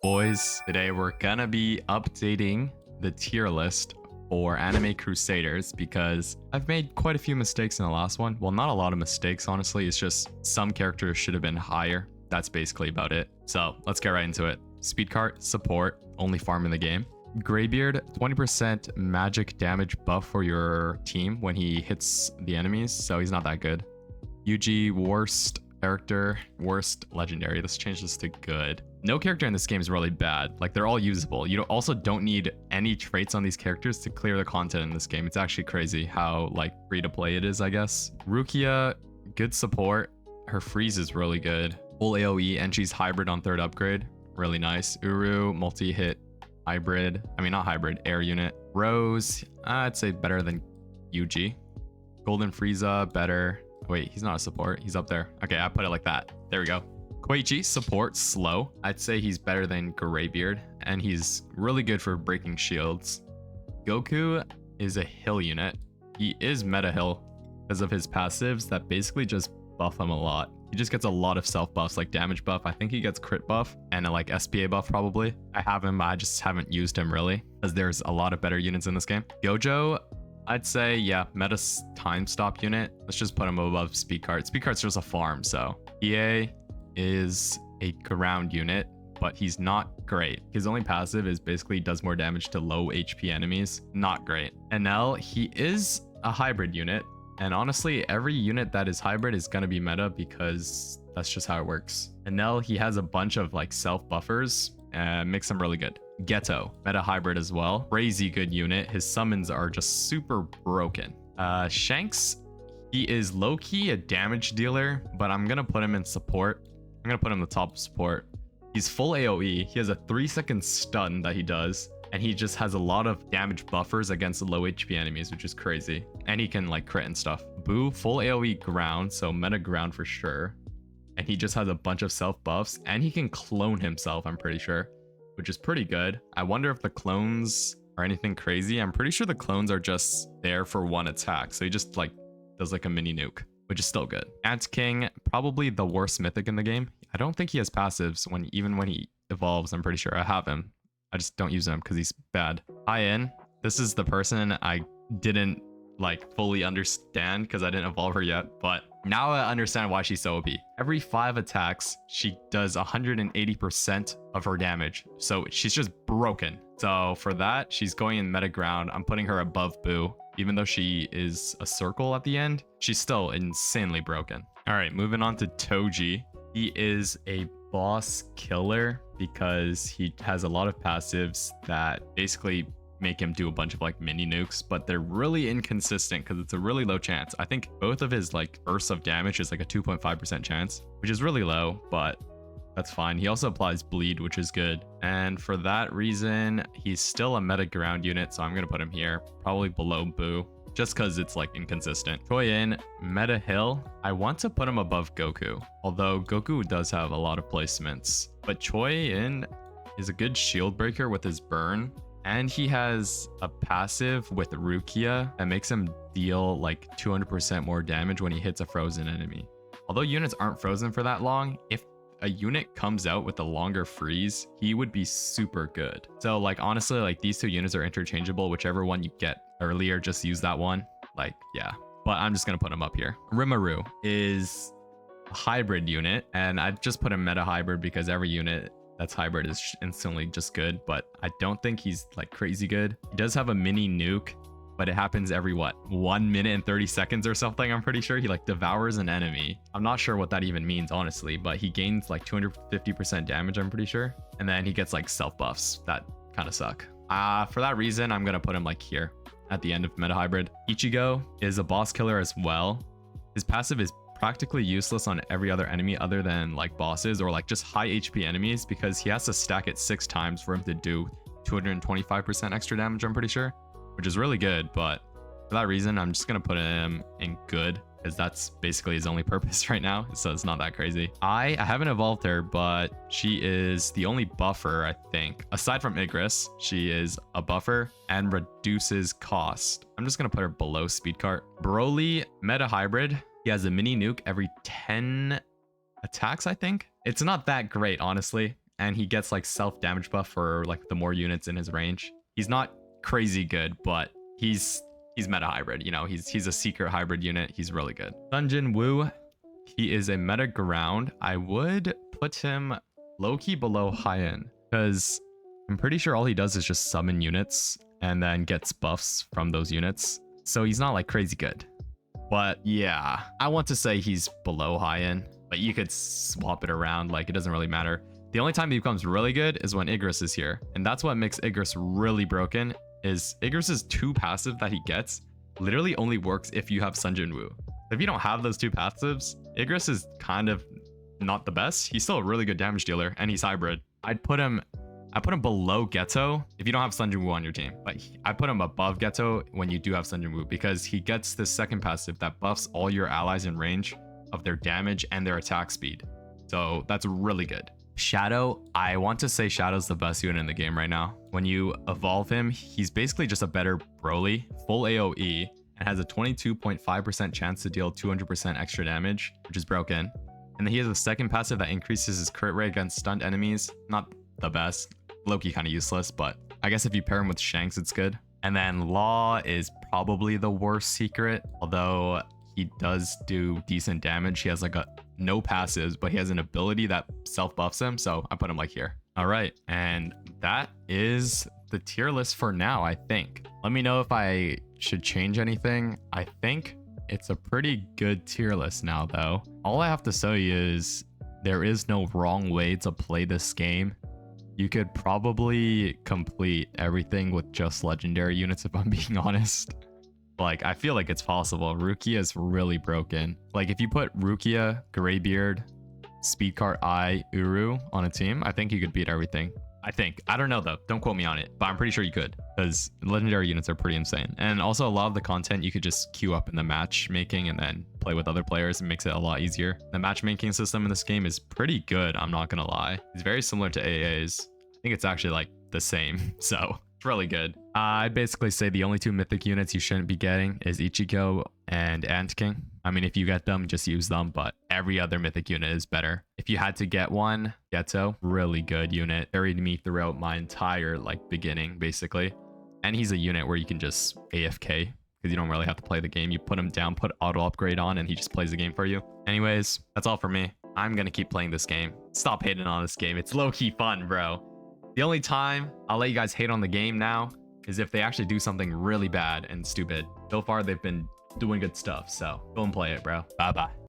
boys? Today we're gonna be updating the tier list for anime Crusaders because I've made quite a few mistakes in the last one. Well, not a lot of mistakes, honestly. It's just some characters should have been higher. That's basically about it. So let's get right into it. Speed cart, support, only farm in the game. Greybeard, 20% magic damage buff for your team when he hits the enemies, so he's not that good. UG, worst character, worst legendary. Let's change this to good. No character in this game is really bad. Like, they're all usable. You also don't need any traits on these characters to clear the content in this game. It's actually crazy how like free to play it is, I guess. Rukia, good support. Her freeze is really good. Full AoE, and she's hybrid on third upgrade. Really nice. Uru, multi-hit hybrid. I mean, not hybrid, air unit. Rose, I'd say better than UG. Golden Frieza, better. Wait, he's not a support. He's up there. Okay, I put it like that. There we go. Koichi, support, slow. I'd say he's better than Greybeard, and he's really good for breaking shields. Goku is a hill unit. He is meta hill because of his passives that basically just buff him a lot. He just gets a lot of self buffs, like damage buff. I think he gets crit buff and a like SPA buff probably. I have him, I just haven't used him really because there's a lot of better units in this game. Gojo, I'd say, yeah, meta time stop unit. Let's just put him above speed cart. Speed cart's just a farm, so. EA is a ground unit, but he's not great. His only passive is basically does more damage to low HP enemies. Not great. NL, he is a hybrid unit. And honestly, every unit that is hybrid is going to be meta because that's just how it works. NL, he has a bunch of like self buffers and makes him really good. Ghetto, meta hybrid as well. Crazy good unit. His summons are just super broken. Shanks, he is low-key a damage dealer, but I'm gonna put him in support. I'm gonna put him in the top support. He's full AoE. He has a 3-second stun that he does, and he just has a lot of damage buffers against low HP enemies, which is crazy. And he can like crit and stuff. Boo, full AoE ground, so meta ground for sure. And he just has a bunch of self buffs, and he can clone himself, I'm pretty sure, which is pretty good. I wonder if the clones are anything crazy. I'm pretty sure the clones are just there for one attack. So he just like does like a mini nuke, which is still good. Ant King, probably the worst mythic in the game. I don't think he has passives even when he evolves. I'm pretty sure I have him. I just don't use him because he's bad. Ian, this is the person I didn't like fully understand because I didn't evolve her yet, but now I understand why she's so OP. Every 5 attacks, she does 180% of her damage. So she's just broken. So for that, she's going in meta ground. I'm putting her above Boo. Even though she is a circle at the end, she's still insanely broken. All right, moving on to Toji. He is a boss killer because he has a lot of passives that basically make him do a bunch of like mini nukes, but they're really inconsistent because it's a really low chance. I think both of his like bursts of damage is like a 2.5% chance, which is really low, but that's fine. He also applies bleed, which is good. And for that reason, he's still a meta ground unit, so I'm gonna put him here, probably below Boo, just because it's like inconsistent. Choyin, meta hill. I want to put him above Goku, although Goku does have a lot of placements, but Choyin is a good shield breaker with his burn. And he has a passive with Rukia that makes him deal like 200% more damage when he hits a frozen enemy. Although units aren't frozen for that long, if a unit comes out with a longer freeze, he would be super good. So like honestly, like these two units are interchangeable. Whichever one you get earlier, just use that one. Like, yeah. But I'm just gonna put him up here. Rimuru is a hybrid unit, and I've just put him meta hybrid because every unit that's hybrid is instantly just good, but I don't think he's like crazy good. He does have a mini nuke, but it happens every what, 1 minute and 30 seconds or something. I'm pretty sure he like devours an enemy. I'm not sure what that even means, honestly, but he gains like 250% damage, I'm pretty sure. And then he gets like self buffs that kind of suck. For that reason, I'm gonna put him like here at the end of meta hybrid. Ichigo is a boss killer as well. His passive is practically useless on every other enemy other than like bosses or like just high HP enemies because he has to stack it 6 times for him to do 225% extra damage, I'm pretty sure, which is really good. But for that reason, I'm just gonna put him in good because that's basically his only purpose right now, so it's not that crazy. I haven't evolved her, but she is the only buffer, I think, aside from Igris. She is a buffer and reduces cost. I'm just gonna put her below speed cart. Broly, meta hybrid. He has a mini nuke every 10 attacks, I think. It's not that great, honestly. and he gets like self damage buff for like the more units in his range. He's not crazy good, but he's meta hybrid. You know, he's a secret hybrid unit. He's really good. Sun Jin Woo, he is a meta ground. I would put him low-key below high-end because I'm pretty sure all he does is just summon units and then gets buffs from those units. So he's not like crazy good. But yeah, I want to say he's below high-end, but you could swap it around. Like, it doesn't really matter. The only time he becomes really good is when Igris is here. And that's what makes Igris really broken, is Igris's 2 passive that he gets literally only works if you have Sun Jin Woo. If you don't have those 2 passives, Igris is kind of not the best. He's still a really good damage dealer, and he's hybrid. I put him below Ghetto if you don't have Sun Jin Woo on your team, but I put him above Ghetto when you do have Sun Jin Woo, because he gets this second passive that buffs all your allies in range of their damage and their attack speed. So that's really good. Shadow, I want to say Shadow's the best unit in the game right now. When you evolve him, he's basically just a better Broly, full AoE, and has a 22.5% chance to deal 200% extra damage, which is broken. And then he has a second passive that increases his crit rate against stunned enemies. Not the best. Low-key kind of useless, but I guess if you pair him with Shanks, it's good. And then Law is probably the worst secret, although he does do decent damage. He has like no passives, but he has an ability that self-buffs him, so I put him like here. All right, and that is the tier list for now, I think. Let me know if I should change anything. I think it's a pretty good tier list now, though. All I have to say is there is no wrong way to play this game. You could probably complete everything with just legendary units, if I'm being honest. Like, I feel like it's possible. Rukia is really broken. Like, if you put Rukia, Greybeard, Speedcart I, Uru on a team, I think you could beat everything. I think. I don't know, though. Don't quote me on it, but I'm pretty sure you could, because legendary units are pretty insane. And also, a lot of the content you could just queue up in the matchmaking and then play with other players. It makes it a lot easier. The matchmaking system in this game is pretty good, I'm not gonna lie. It's very similar to AA's. I think it's actually like the same, so it's really good. I'd basically say the only 2 mythic units you shouldn't be getting is Ichigo and Ant King. I mean, if you get them, just use them, but every other mythic unit is better. If you had to get one, Ghetto, really good unit. Carried me throughout my entire like beginning, basically. And he's a unit where you can just AFK, because you don't really have to play the game. You put him down, put auto upgrade on, and he just plays the game for you. Anyways, that's all for me. I'm gonna keep playing this game. Stop hating on this game. It's low-key fun, bro. The only time I'll let you guys hate on the game now is if they actually do something really bad and stupid. So far, they've been doing good stuff, so go and play it, bro. Bye-bye.